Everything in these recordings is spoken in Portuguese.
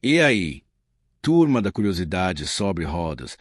E aí, turma da curiosidade sobre rodas,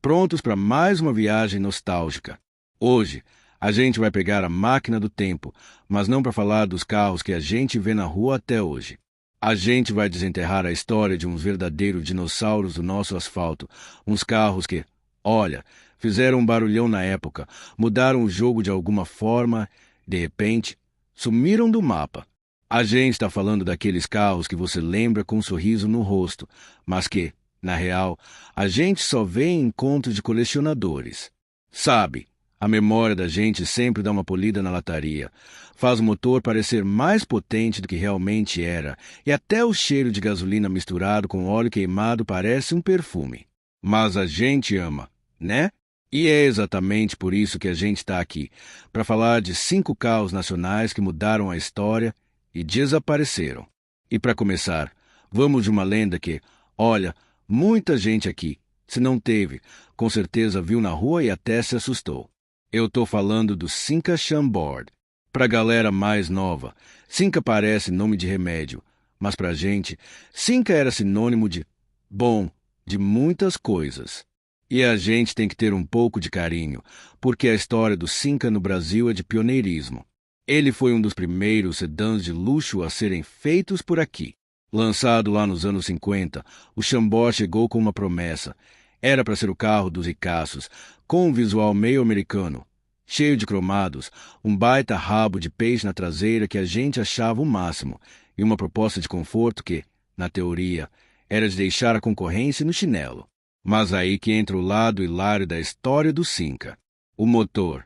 prontos para mais uma viagem nostálgica? Hoje, a gente vai pegar a máquina do tempo, mas não para falar dos carros que a gente vê na rua até hoje. A gente vai desenterrar a história de uns verdadeiros dinossauros do nosso asfalto, uns carros que, olha, fizeram um barulhão na época, mudaram o jogo de alguma forma, de repente, sumiram do mapa. A gente está falando daqueles carros que você lembra com um sorriso no rosto, mas que, na real, a gente só vê em encontros de colecionadores. Sabe, a memória da gente sempre dá uma polida na lataria, faz o motor parecer mais potente do que realmente era, e até o cheiro de gasolina misturado com óleo queimado parece um perfume. Mas a gente ama, né? E é exatamente por isso que a gente está aqui, para falar de 5 carros nacionais que mudaram a história e desapareceram. E para começar, vamos de uma lenda que, olha, muita gente aqui, se não teve, com certeza viu na rua e até se assustou. Eu tô falando do Cinca Chambord. Pra galera mais nova, Cinca parece nome de remédio, mas pra gente, Cinca era sinônimo de bom, de muitas coisas. E a gente tem que ter um pouco de carinho, porque a história do Cinca no Brasil é de pioneirismo. Ele foi um dos primeiros sedãs de luxo a serem feitos por aqui. Lançado lá nos anos 50, o Chambord chegou com uma promessa. Era para ser o carro dos ricaços, com um visual meio americano, cheio de cromados, um baita rabo de peixe na traseira que a gente achava o máximo, e uma proposta de conforto que, na teoria, era de deixar a concorrência no chinelo. Mas aí que entra o lado hilário da história do Cinca. O motor.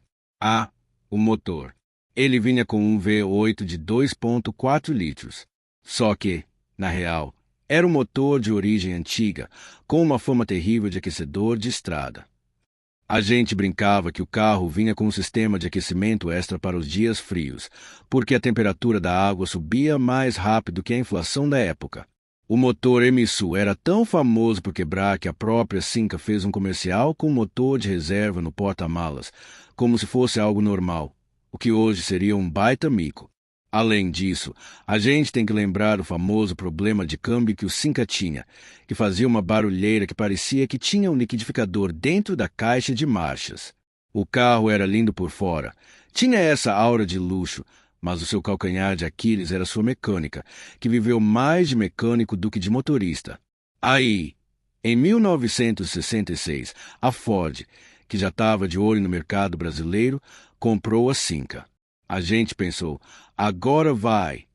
O motor. Ele vinha com um V8 de 2,4 litros. Só que, na real, era um motor de origem antiga, com uma fama terrível de aquecedor de estrada. A gente brincava que o carro vinha com um sistema de aquecimento extra para os dias frios, porque a temperatura da água subia mais rápido que a inflação da época. O motor Emissu era tão famoso por quebrar que a própria Cinca fez um comercial com um motor de reserva no porta-malas, como se fosse algo normal, o que hoje seria um baita mico. Além disso, a gente tem que lembrar o famoso problema de câmbio que o Cinca tinha, que fazia uma barulheira que parecia que tinha um liquidificador dentro da caixa de marchas. O carro era lindo por fora, tinha essa aura de luxo, mas o seu calcanhar de Aquiles era sua mecânica, que viveu mais de mecânico do que de motorista. Aí, em 1966, a Ford, que já estava de olho no mercado brasileiro, comprou a Cinca. A gente pensou, agora vai.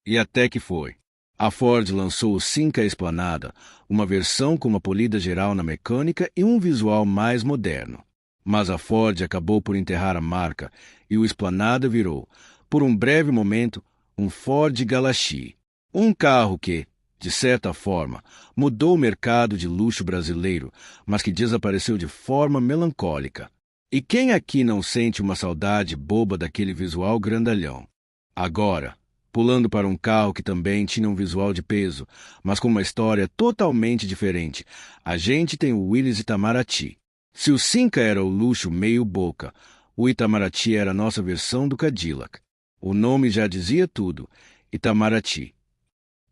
E até que foi. A Ford lançou o Cinca Esplanada, uma versão com uma polida geral na mecânica e um visual mais moderno. Mas a Ford acabou por enterrar a marca e o Esplanada virou, por um breve momento, um Ford Galaxy. Um carro que, de certa forma, mudou o mercado de luxo brasileiro, mas que desapareceu de forma melancólica. E quem aqui não sente uma saudade boba daquele visual grandalhão? Agora, pulando para um carro que também tinha um visual de peso, mas com uma história totalmente diferente, a gente tem o Willys Itamaraty. Se o Cinca era o luxo meio boca, o Itamaraty era a nossa versão do Cadillac. O nome já dizia tudo, Itamaraty.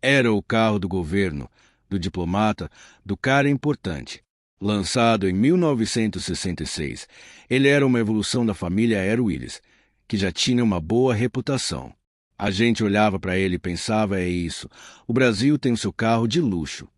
Era o carro do governo, do diplomata, do cara importante. Lançado em 1966, ele era uma evolução da família Air Willys, que já tinha uma boa reputação. A gente olhava para ele e pensava, é isso, o Brasil tem o seu carro de luxo.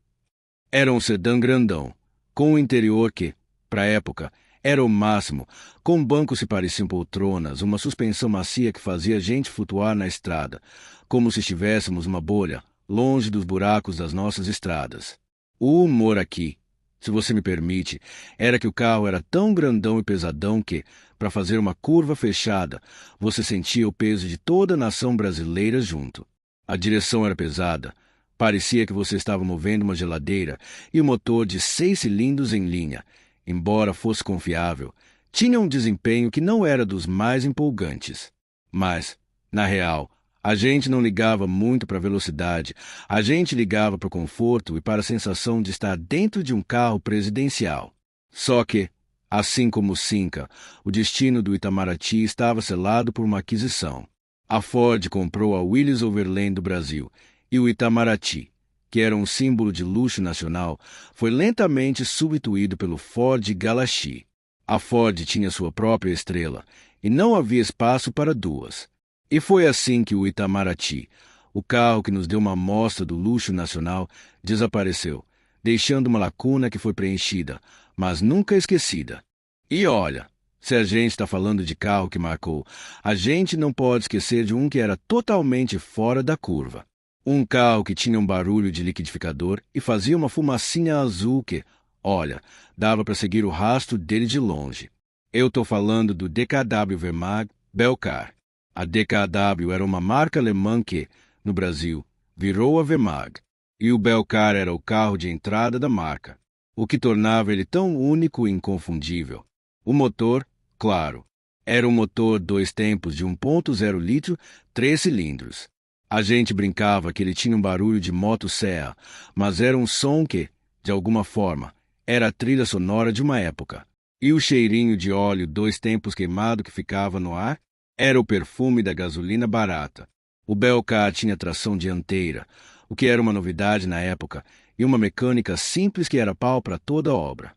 Era um sedã grandão, com um interior que, para a época, era o máximo, com bancos que pareciam poltronas, uma suspensão macia que fazia a gente flutuar na estrada, como se estivéssemos numa bolha, longe dos buracos das nossas estradas. O humor aqui, se você me permite, era que o carro era tão grandão e pesadão que, para fazer uma curva fechada, você sentia o peso de toda a nação brasileira junto. A direção era pesada, parecia que você estava movendo uma geladeira, e o motor de 6 cilindros em linha, embora fosse confiável, tinha um desempenho que não era dos mais empolgantes. Mas, na real, a gente não ligava muito para a velocidade, a gente ligava para o conforto e para a sensação de estar dentro de um carro presidencial. Só que, assim como o Cinca, o destino do Itamaraty estava selado por uma aquisição. A Ford comprou a Willys Overland do Brasil e o Itamaraty, que era um símbolo de luxo nacional, foi lentamente substituído pelo Ford Galaxy. A Ford tinha sua própria estrela, e não havia espaço para duas. E foi assim que o Itamaraty, o carro que nos deu uma amostra do luxo nacional, desapareceu, deixando uma lacuna que foi preenchida, mas nunca esquecida. E olha, se a gente está falando de carro que marcou, a gente não pode esquecer de um que era totalmente fora da curva. Um carro que tinha um barulho de liquidificador e fazia uma fumacinha azul que, olha, dava para seguir o rastro dele de longe. Eu estou falando do DKW Wehrmacht Belcar. A DKW era uma marca alemã que, no Brasil, virou a Wehrmacht. E o Belcar era o carro de entrada da marca, o que tornava ele tão único e inconfundível. O motor, claro, era um motor 2 tempos de 1.0 litro, 3 cilindros. A gente brincava que ele tinha um barulho de motosserra, mas era um som que, de alguma forma, era a trilha sonora de uma época. E o cheirinho de óleo 2 tempos queimado que ficava no ar era o perfume da gasolina barata. O Belcar tinha tração dianteira, o que era uma novidade na época, e uma mecânica simples que era pau para toda obra.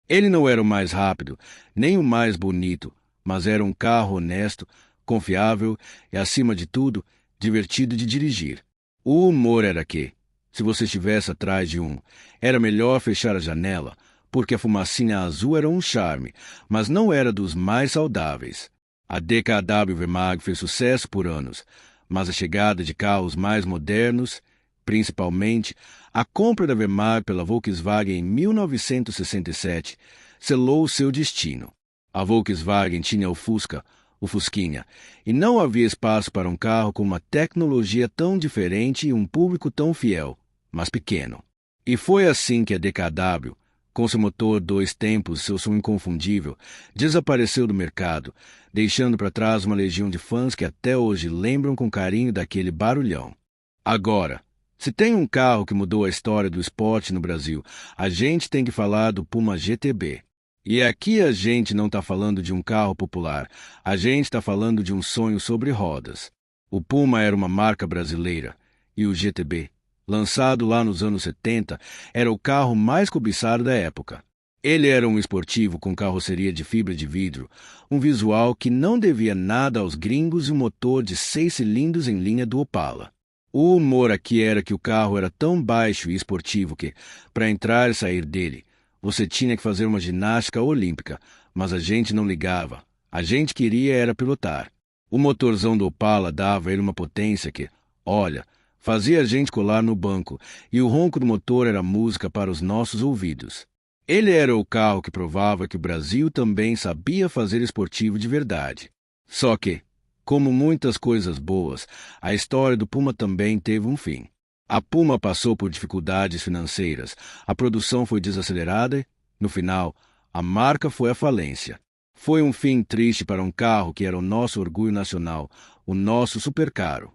Ele não era o mais rápido, nem o mais bonito, mas era um carro honesto, confiável e, acima de tudo, divertido de dirigir. O humor era que, se você estivesse atrás de um, era melhor fechar a janela, porque a fumacinha azul era um charme, mas não era dos mais saudáveis. A DKW Wehrmacht fez sucesso por anos, mas a chegada de carros mais modernos, principalmente a compra da Wehrmacht pela Volkswagen em 1967, selou seu destino. A Volkswagen tinha o Fusca, o Fusquinha, e não havia espaço para um carro com uma tecnologia tão diferente e um público tão fiel, mas pequeno. E foi assim que a DKW, com seu motor 2 tempos e seu som inconfundível, desapareceu do mercado, deixando para trás uma legião de fãs que até hoje lembram com carinho daquele barulhão. Agora, se tem um carro que mudou a história do esporte no Brasil, a gente tem que falar do Puma GTB. E aqui a gente não está falando de um carro popular, a gente está falando de um sonho sobre rodas. O Puma era uma marca brasileira, e o GTB, lançado lá nos anos 70, era o carro mais cobiçado da época. Ele era um esportivo com carroceria de fibra de vidro, um visual que não devia nada aos gringos e um motor de 6 cilindros em linha do Opala. O humor aqui era que o carro era tão baixo e esportivo que, para entrar e sair dele, você tinha que fazer uma ginástica olímpica, mas a gente não ligava. A gente queria era pilotar. O motorzão do Opala dava ele uma potência que, olha, fazia a gente colar no banco, e o ronco do motor era música para os nossos ouvidos. Ele era o carro que provava que o Brasil também sabia fazer esportivo de verdade. Só que, como muitas coisas boas, a história do Puma também teve um fim. A Puma passou por dificuldades financeiras, a produção foi desacelerada e, no final, a marca foi à falência. Foi um fim triste para um carro que era o nosso orgulho nacional, o nosso supercarro.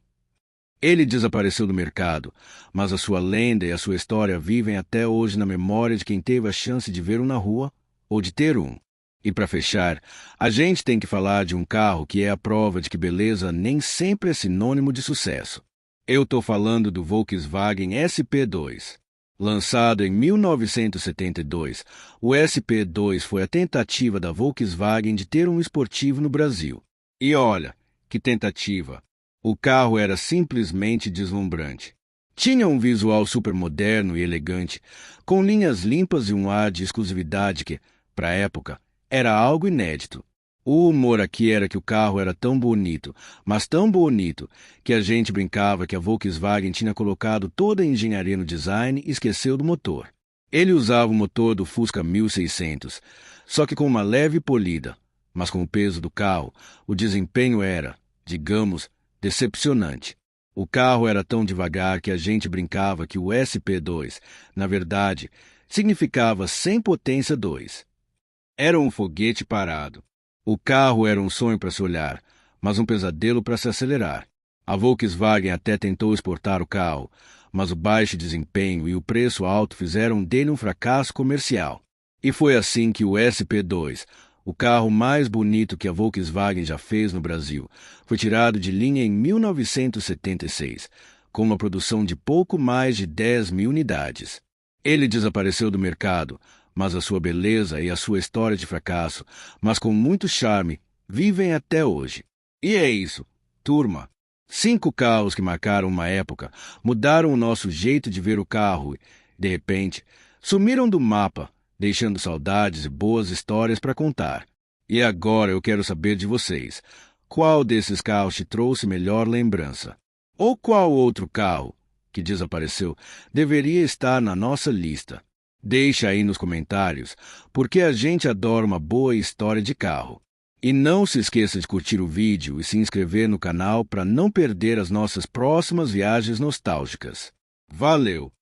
Ele desapareceu do mercado, mas a sua lenda e a sua história vivem até hoje na memória de quem teve a chance de ver um na rua ou de ter um. E para fechar, a gente tem que falar de um carro que é a prova de que beleza nem sempre é sinônimo de sucesso. Eu estou falando do Volkswagen SP2. Lançado em 1972, o SP2 foi a tentativa da Volkswagen de ter um esportivo no Brasil. E olha, que tentativa! O carro era simplesmente deslumbrante. Tinha um visual supermoderno e elegante, com linhas limpas e um ar de exclusividade que, para a época, era algo inédito. O humor aqui era que o carro era tão bonito, mas tão bonito, que a gente brincava que a Volkswagen tinha colocado toda a engenharia no design e esqueceu do motor. Ele usava o motor do Fusca 1600, só que com uma leve polida, mas com o peso do carro, o desempenho era, digamos, decepcionante. O carro era tão devagar que a gente brincava que o SP2, na verdade, significava sem potência 2. Era um foguete parado. O carro era um sonho para se olhar, mas um pesadelo para se acelerar. A Volkswagen até tentou exportar o carro, mas o baixo desempenho e o preço alto fizeram dele um fracasso comercial. E foi assim que o SP2, o carro mais bonito que a Volkswagen já fez no Brasil, foi tirado de linha em 1976, com uma produção de pouco mais de 10.000 unidades. Ele desapareceu do mercado, mas a sua beleza e a sua história de fracasso, mas com muito charme, vivem até hoje. E é isso, turma. 5 carros que marcaram uma época, mudaram o nosso jeito de ver o carro e, de repente, sumiram do mapa, deixando saudades e boas histórias para contar. E agora eu quero saber de vocês. Qual desses carros te trouxe melhor lembrança? Ou qual outro carro, que desapareceu, deveria estar na nossa lista? Deixa aí nos comentários, porque a gente adora uma boa história de carro. E não se esqueça de curtir o vídeo e se inscrever no canal para não perder as nossas próximas viagens nostálgicas. Valeu!